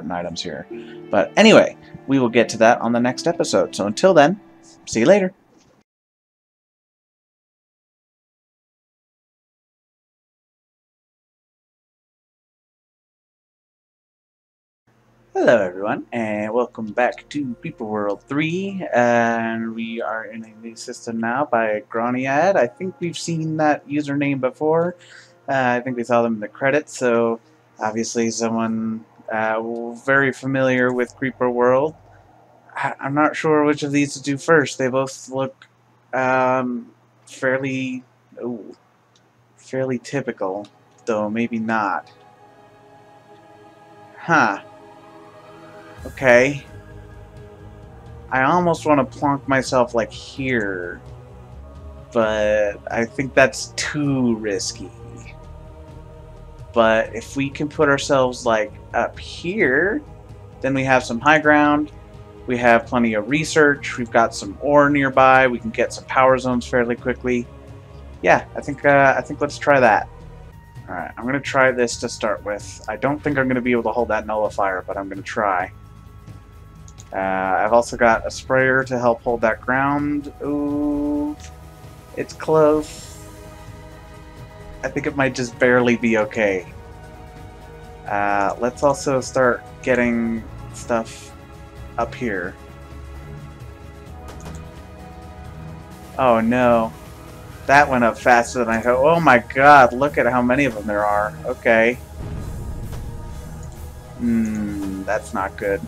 important items here. But anyway, we will get to that on the next episode. So until then, see you later. Hello everyone, and welcome back to People World 3, and we are in a new system now by Groniad. I think we've seen that username before. I think we saw them in the credits, so obviously someone very familiar with Creeper World. I'm not sure which of these to do first. They both look fairly typical, though maybe not. Huh. Okay. I almost want to plonk myself like here, but I think that's too risky. But if we can put ourselves like up here, then we have some high ground, we have plenty of research, we've got some ore nearby, we can get some power zones fairly quickly. Yeah, I think let's try that. Alright, I'm going to try this to start with. I don't think I'm going to be able to hold that nullifier, but I'm going to try. I've also got a sprayer to help hold that ground. Ooh, it's close. I think it might just barely be okay. Let's also start getting stuff up here. Oh no. That went up faster than I hoped. Oh my god, look at how many of them there are. Okay. That's not good.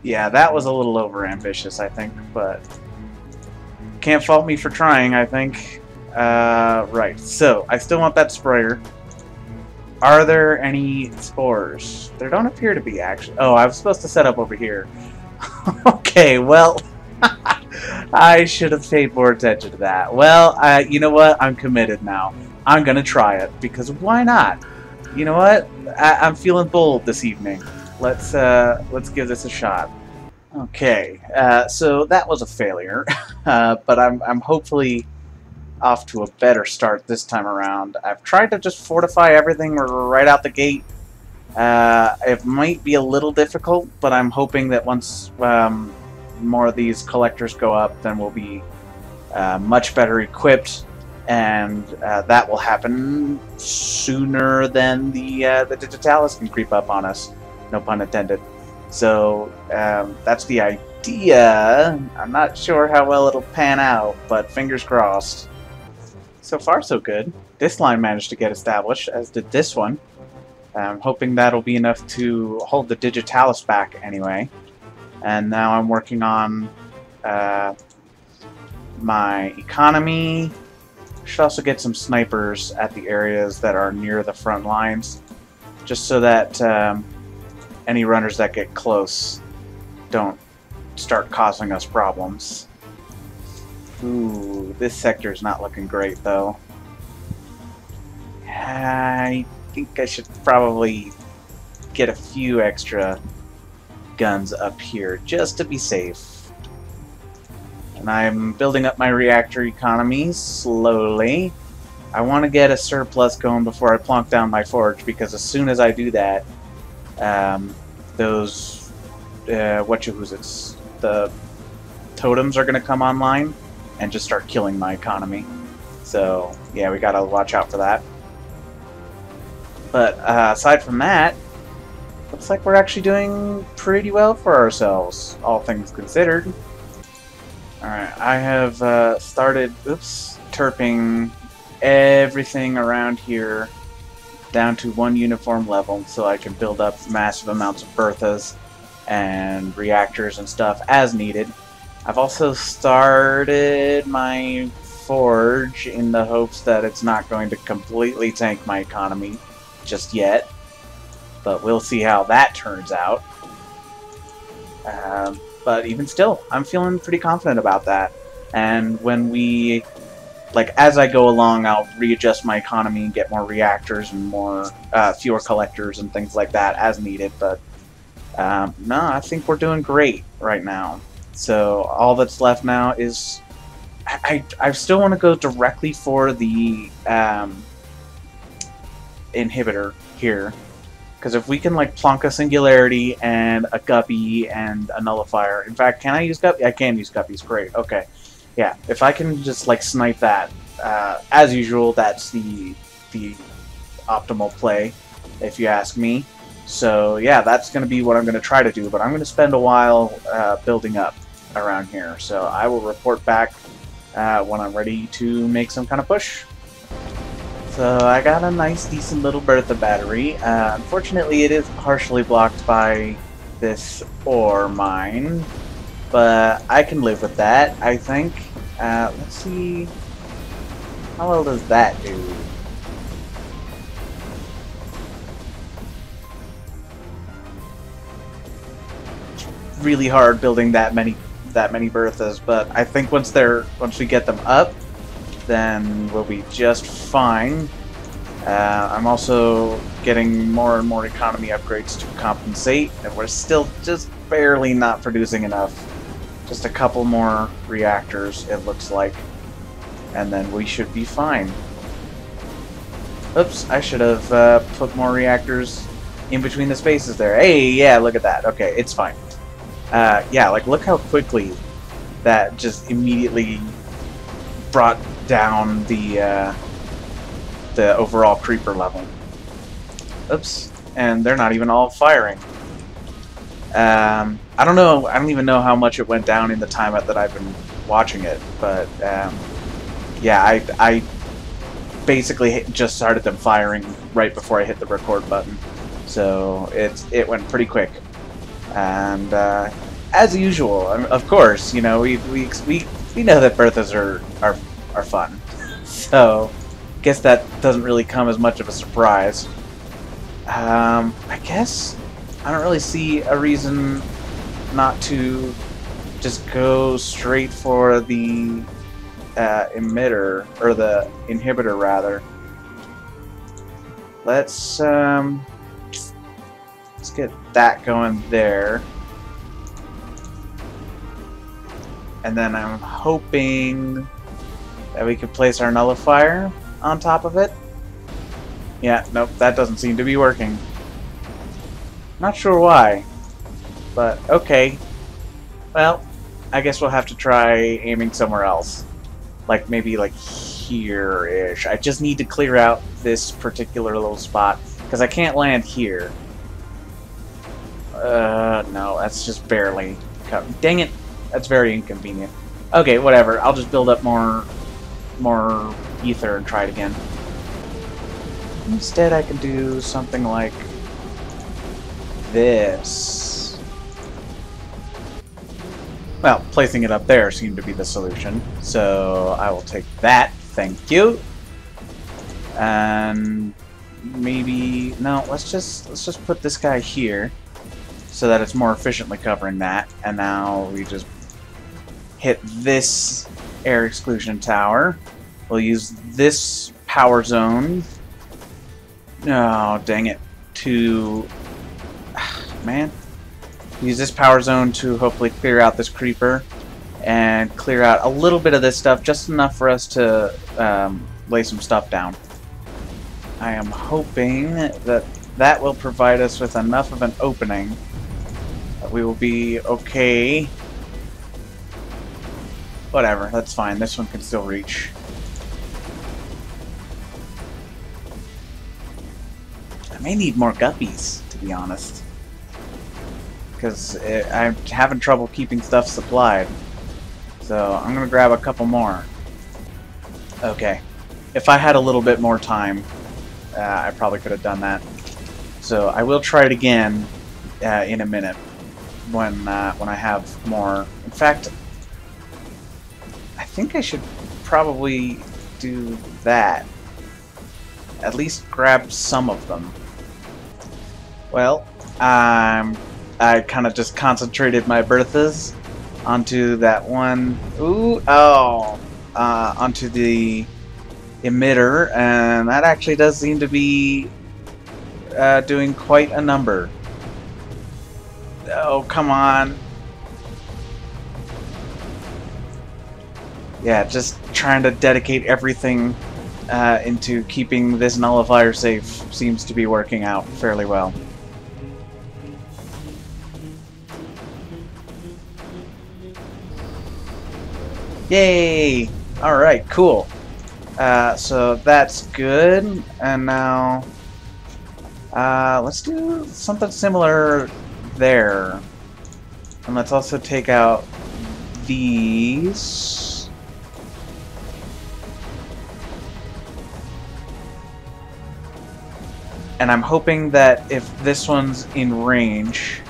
Yeah, that was a little overambitious, I think, but can't fault me for trying, I think. Right, so I still want that sprayer. Are there any spores? There don't appear to be, actually. Oh, I was supposed to set up over here. Okay, well, I should have paid more attention to that. Well, you know what? I'm committed now. I'm gonna try it, because why not? You know what? I'm feeling bold this evening. Let's give this a shot. Okay, so that was a failure, but I'm hopefully off to a better start this time around. I've tried to just fortify everything right out the gate. It might be a little difficult, but I'm hoping that once more of these collectors go up, then we'll be much better equipped, and that will happen sooner than the Digitalis can creep up on us. No pun intended. So that's the idea. I'm not sure how well it'll pan out, but fingers crossed. So far, so good. This line managed to get established, as did this one. I'm hoping that'll be enough to hold the Digitalis back anyway. And now I'm working on my economy. Should also get some snipers at the areas that are near the front lines, just so that any runners that get close don't start causing us problems. Ooh, this sector's not looking great, though. I think I should probably get a few extra guns up here, just to be safe. And I'm building up my reactor economy slowly. I want to get a surplus going before I plonk down my forge, because as soon as I do that, those the totems are going to come online and just start killing my economy. So yeah, we gotta watch out for that. But aside from that, looks like we're actually doing pretty well for ourselves, all things considered. Alright, I have started terping everything around here down to one uniform level, so I can build up massive amounts of Berthas and reactors and stuff as needed. I've also started my forge in the hopes that it's not going to completely tank my economy just yet, but we'll see how that turns out. But even still, I'm feeling pretty confident about that. And when we, as I go along, I'll readjust my economy and get more reactors and more fewer collectors and things like that as needed. But no, I think we're doing great right now. So all that's left now is I still want to go directly for the inhibitor here, Because if we can, like, plonk a Singularity and a Guppy and a Nullifier... In fact, can I use Guppy? I can use Guppies. Great. Okay. Yeah, if I can just, like, snipe that, as usual, that's the optimal play, if you ask me. So, yeah, that's going to be what I'm going to try to do, but I'm going to spend a while building up around here. So I will report back when I'm ready to make some kind of push. So I got a nice, decent little Bertha battery. Unfortunately, it is partially blocked by this ore mine, but I can live with that, I think. Let's see... How well does that do? It's really hard building that many Berthas, but I think once we get them up, then we'll be just fine. I'm also getting more and more economy upgrades to compensate, and we're still just barely not producing enough. Just a couple more reactors, it looks like, and then we should be fine. Oops, I should have put more reactors in between the spaces there. Hey, yeah, look at that. Okay, it's fine. Yeah, like, look how quickly that just immediately brought down the overall creeper level. Oops, and they're not even all firing. I don't know. I don't even know how much it went down in the time that I've been watching it, but yeah, I basically just started them firing right before I hit the record button, so it went pretty quick. And as usual, of course, you know, we know that Berthas are fun, so I guess that doesn't really come as much of a surprise. I guess I don't really see a reason not to just go straight for the emitter, or the inhibitor rather. Let's get that going there. And then I'm hoping that we could place our nullifier on top of it. Yeah, nope, that doesn't seem to be working. Not sure why, but okay. Well, I guess we'll have to try aiming somewhere else. Like, maybe like here-ish. I just need to clear out this particular little spot, because I can't land here. No, that's just barely covered. Dang it! That's very inconvenient. Okay, whatever. I'll just build up more ether and try it again. Instead, I can do something like this. Well, placing it up there seemed to be the solution, so I will take that. Thank you. And maybe no. Let's just put this guy here, so that it's more efficiently covering that. And now we just hit this air exclusion tower. We'll use this power zone. Oh, dang it. To... Man. Use this power zone to hopefully clear out this creeper. And clear out a little bit of this stuff. Just enough for us to lay some stuff down. I am hoping that that will provide us with enough of an opening that we will be okay. Whatever, that's fine. This one can still reach. I may need more guppies, to be honest. Because I'm having trouble keeping stuff supplied. So I'm going to grab a couple more. Okay. If I had a little bit more time, I probably could have done that. So I will try it again in a minute when I have more. In fact, I think I should probably do that. At least grab some of them. Well, I kind of just concentrated my Berthas onto that one. Ooh, oh, onto the emitter, and that actually does seem to be doing quite a number. Oh, come on. Yeah, just trying to dedicate everything into keeping this nullifier safe seems to be working out fairly well. Yay! Alright, cool. So that's good. And now, let's do something similar there. And let's also take out these. And I'm hoping that if this one's in range,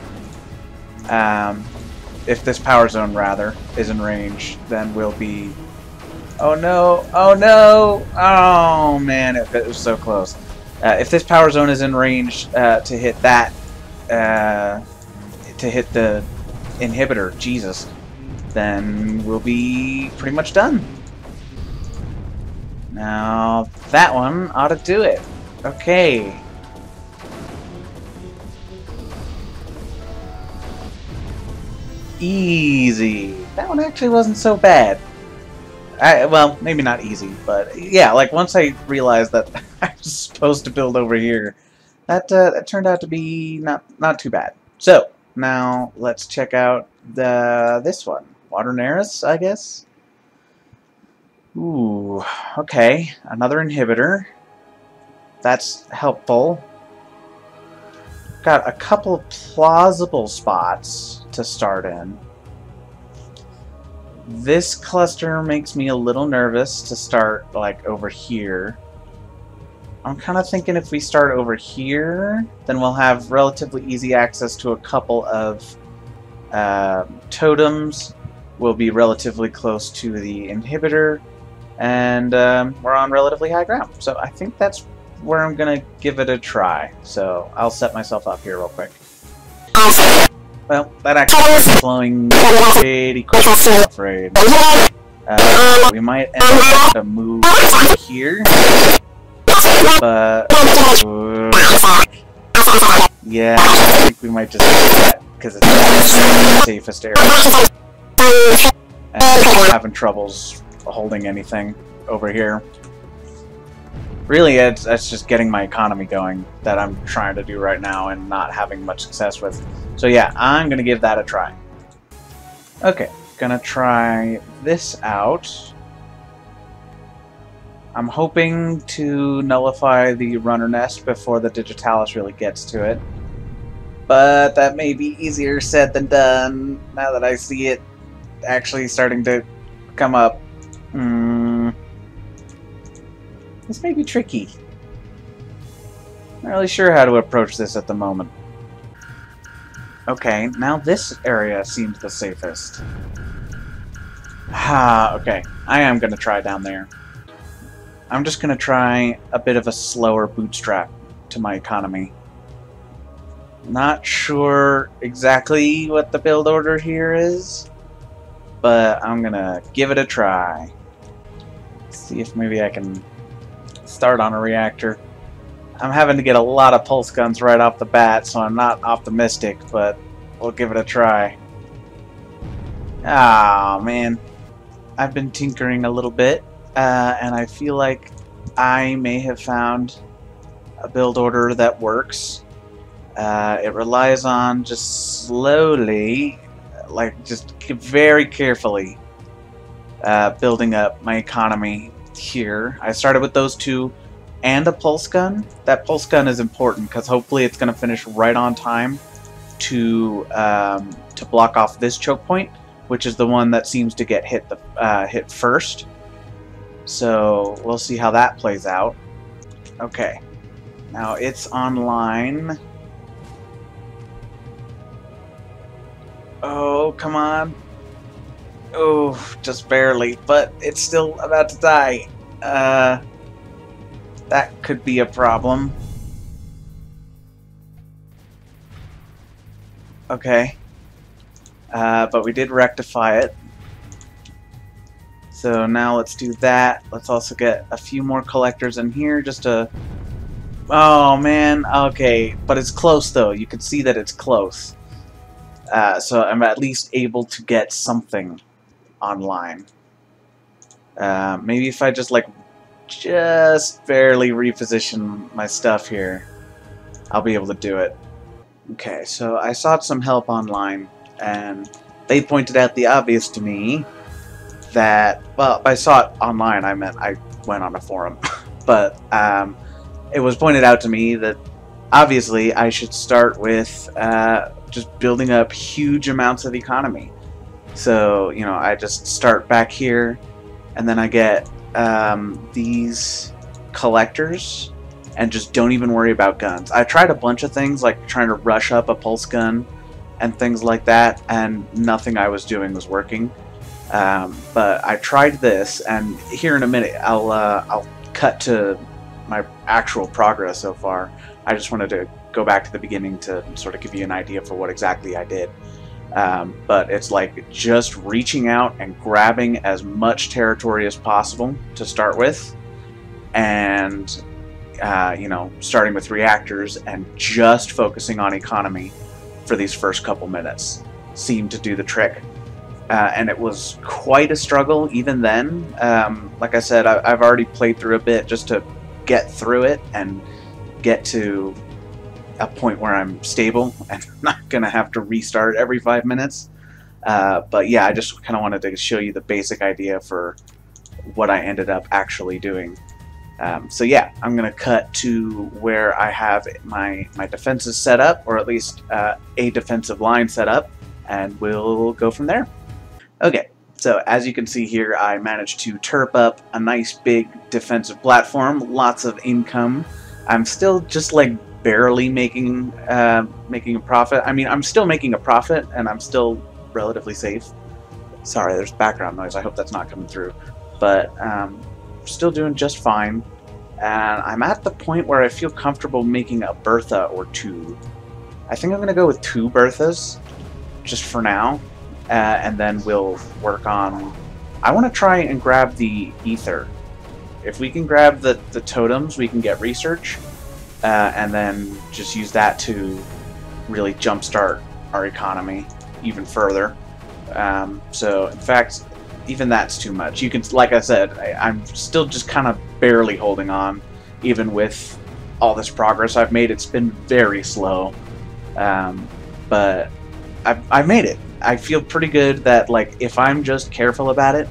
if this power zone, rather, is in range, then we'll be... Oh no! Oh no! Oh man, it was so close. If this power zone is in range to hit that, to hit the inhibitor, Jesus, then we'll be pretty much done. Now, that one ought to do it. Okay. Easy. That one actually wasn't so bad. Well, maybe not easy, but yeah, like once I realized that I was supposed to build over here, that turned out to be not too bad. So now let's check out this one, Waternaris, I guess. Ooh, okay, another inhibitor. That's helpful. Got a couple of plausible spots to start in. This cluster makes me a little nervous to start, like, over here. I'm kind of thinking if we start over here, then we'll have relatively easy access to a couple of totems. We'll be relatively close to the inhibitor, and we're on relatively high ground. So I think that's where I'm going to give it a try. So I'll set myself up here real quick. Well, that actually is flowing pretty quick, I'm afraid. We might end up having to move here, but yeah, I think we might just do that because it's the safest area. And I'm having troubles holding anything over here. Really, it's just getting my economy going that I'm trying to do right now and not having much success with. So yeah, I'm going to give that a try. Okay, gonna try this out. I'm hoping to nullify the runner nest before the Digitalis really gets to it. But that may be easier said than done now that I see it actually starting to come up. This may be tricky. Not really sure how to approach this at the moment. Okay, now this area seems the safest. Okay. I am going to try down there. I'm just going to try a bit of a slower bootstrap to my economy. Not sure exactly what the build order here is, but I'm going to give it a try. See if maybe I can start on a reactor. I'm having to get a lot of pulse guns right off the bat, so I'm not optimistic, but we'll give it a try. Ah, man. I've been tinkering a little bit, and I feel like I may have found a build order that works. It relies on just slowly, like just very carefully, building up my economy here. I started with those two and a pulse gun. That pulse gun is important because hopefully it's going to finish right on time to block off this choke point, which is the one that seems to get hit first. So we'll see how that plays out. Okay, now it's online. Oh, come on. Oh, just barely, but it's still about to die. That could be a problem. Okay. But we did rectify it. So now let's do that. Let's also get a few more collectors in here just to... Oh, man. Okay. But it's close, though. You can see that it's close. So I'm at least able to get something online. Maybe if I just, like, just barely reposition my stuff here, I'll be able to do it. Okay, so I sought some help online, and they pointed out the obvious to me. that, well, I saw it online, I meant I went on a forum, but it was pointed out to me that obviously I should start with just building up huge amounts of economy. So, you know, I just start back here, and then I get these collectors, and just don't even worry about guns. I tried a bunch of things, like trying to rush up a pulse gun and things like that, and nothing I was doing was working. But I tried this, and here in a minute I'll cut to my actual progress so far. I just wanted to go back to the beginning to sort of give you an idea for what exactly I did. But it's like just reaching out and grabbing as much territory as possible to start with, and you know, starting with reactors and just focusing on economy for these first couple minutes seemed to do the trick. And it was quite a struggle even then. Like I said, I've already played through a bit just to get through it and get to a point where I'm stable and not going to have to restart every 5 minutes. But yeah, I just kind of wanted to show you the basic idea for what I ended up actually doing. So yeah, I'm going to cut to where I have my defenses set up, or at least a defensive line set up, and we'll go from there. Okay, so as you can see here, I managed to turp up a nice big defensive platform, lots of income. I'm still just like barely making a profit. I mean, I'm still making a profit, and I'm still relatively safe. Sorry, there's background noise. I hope that's not coming through. But still doing just fine. And I'm at the point where I feel comfortable making a Bertha or two. I think I'm going to go with 2 Berthas, just for now. And then we'll work on... I want to try and grab the ether. If we can grab the totems, we can get research. And then just use that to really jumpstart our economy even further. So, in fact, even that's too much. You can, like I said, I'm still just kind of barely holding on, even with all this progress I've made. It's been very slow, but I've made it. I feel pretty good that, like, if I'm just careful about it,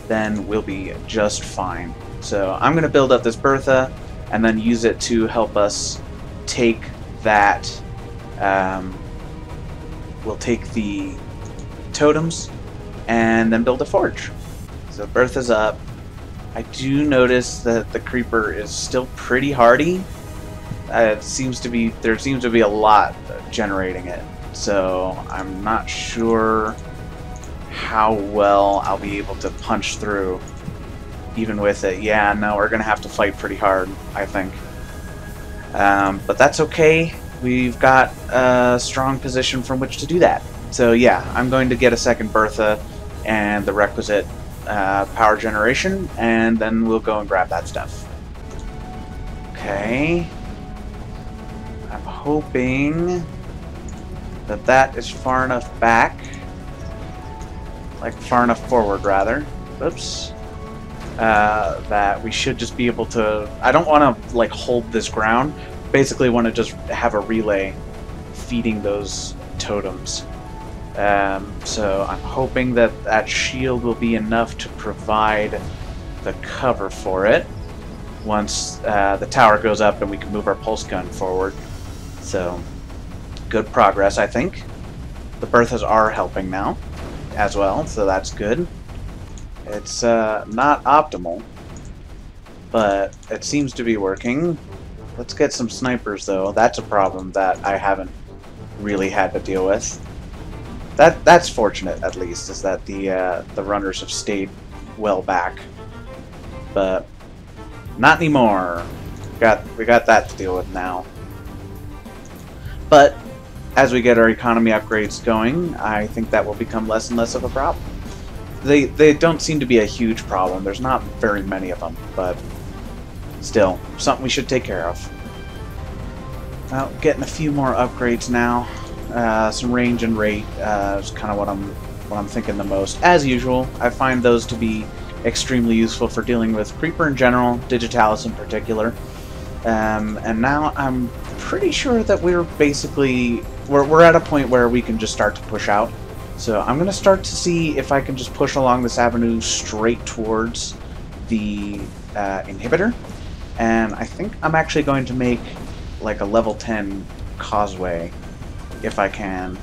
then we'll be just fine. So I'm going to build up this Bertha and then use it to help us take that. We'll take the totems and then build a forge. So Bertha's up. I do notice that the creeper is still pretty hardy. There seems to be a lot generating it. So I'm not sure how well I'll be able to punch through even with it. Yeah, no, we're gonna have to fight pretty hard, I think. But that's okay. We've got a strong position from which to do that. So yeah, I'm going to get a second Bertha and the requisite power generation, and then we'll go and grab that stuff. Okay. I'm hoping that that is far enough back, like far enough forward rather, oops, that we should just be able to, I don't want to like hold this ground, basically want to just have a relay feeding those totems. So I'm hoping that that shield will be enough to provide the cover for it once the tower goes up and we can move our pulse gun forward. So good progress, I think. The Berthas are helping now as well, so that's good. It's not optimal, but it seems to be working. Let's get some snipers though. That's a problem that I haven't really had to deal with. That's fortunate, at least, is that the runners have stayed well back. But not anymore. We got that to deal with now. But as we get our economy upgrades going, I think that will become less and less of a problem. They don't seem to be a huge problem. There's not very many of them, but still, something we should take care of. Well, getting a few more upgrades now. Some range and rate is kind of what I'm thinking the most. As usual, I find those to be extremely useful for dealing with Creeper in general, Digitalis in particular. And now I'm pretty sure that we're basically we're at a point where we can just start to push out. So I'm going to start to see if I can just push along this avenue straight towards the inhibitor. And I think I'm actually going to make like a level 10 causeway if I can.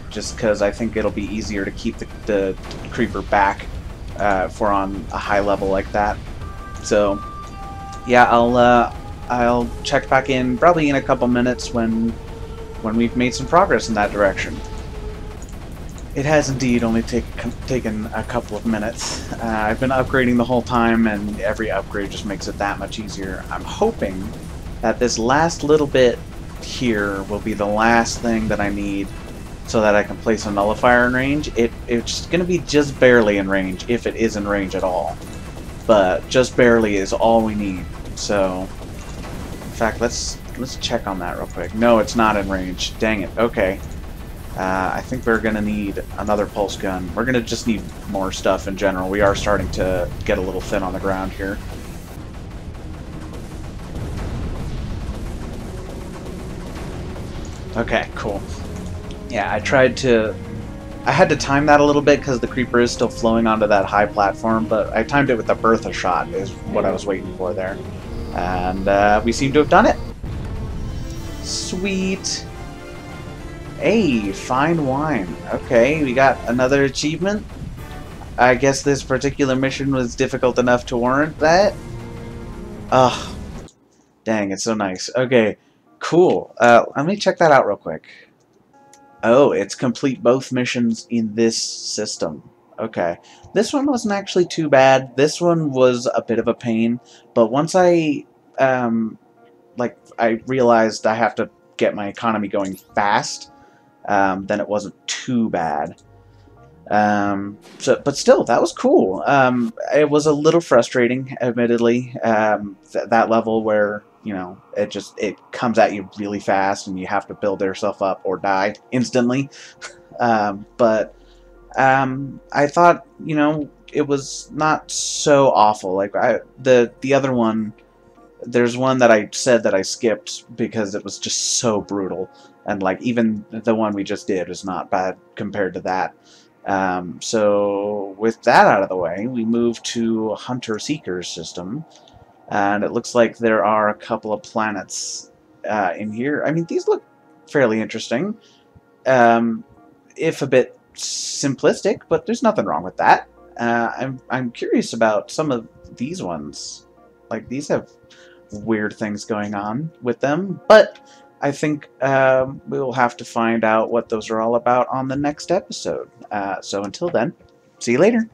Just because I think it'll be easier to keep the creeper back if we're on a high level like that. So yeah, I'll check back in probably in a couple minutes when we've made some progress in that direction. It has indeed only taken a couple of minutes. I've been upgrading the whole time, and every upgrade just makes it that much easier. I'm hoping that this last little bit here will be the last thing that I need so that I can place a nullifier in range. It's going to be just barely in range, if it is in range at all. But just barely is all we need. So, in fact, let's check on that real quick. No, it's not in range. Dang it. Okay. I think we're going to need another pulse gun. We're going to just need more stuff in general. We are starting to get a little thin on the ground here. Okay, cool. Yeah, I had to time that a little bit because the creeper is still flowing onto that high platform, but I timed it with the Bertha shot is what I was waiting for there. And we seem to have done it. Sweet. Hey, fine wine. Okay, we got another achievement. I guess this particular mission was difficult enough to warrant that. Ugh. Dang, it's so nice. Okay, cool. Let me check that out real quick. Oh, it's complete both missions in this system. Okay. This one wasn't actually too bad. This one was a bit of a pain, but once I realized I have to get my economy going fast, then it wasn't too bad. But still, that was cool. It was a little frustrating, admittedly. That level where, you know, it comes at you really fast and you have to build yourself up or die instantly. But I thought, you know, it was not so awful. Like the other one, there's one that I said that I skipped because it was just so brutal, and like even the one we just did was not bad compared to that. So with that out of the way, we move to Hunter-Seeker system, and it looks like there are a couple of planets in here. I mean, these look fairly interesting, if a bit simplistic, but there's nothing wrong with that. I'm curious about some of these ones. Like, these have weird things going on with them, but I think we will have to find out what those are all about on the next episode. So until then, see you later.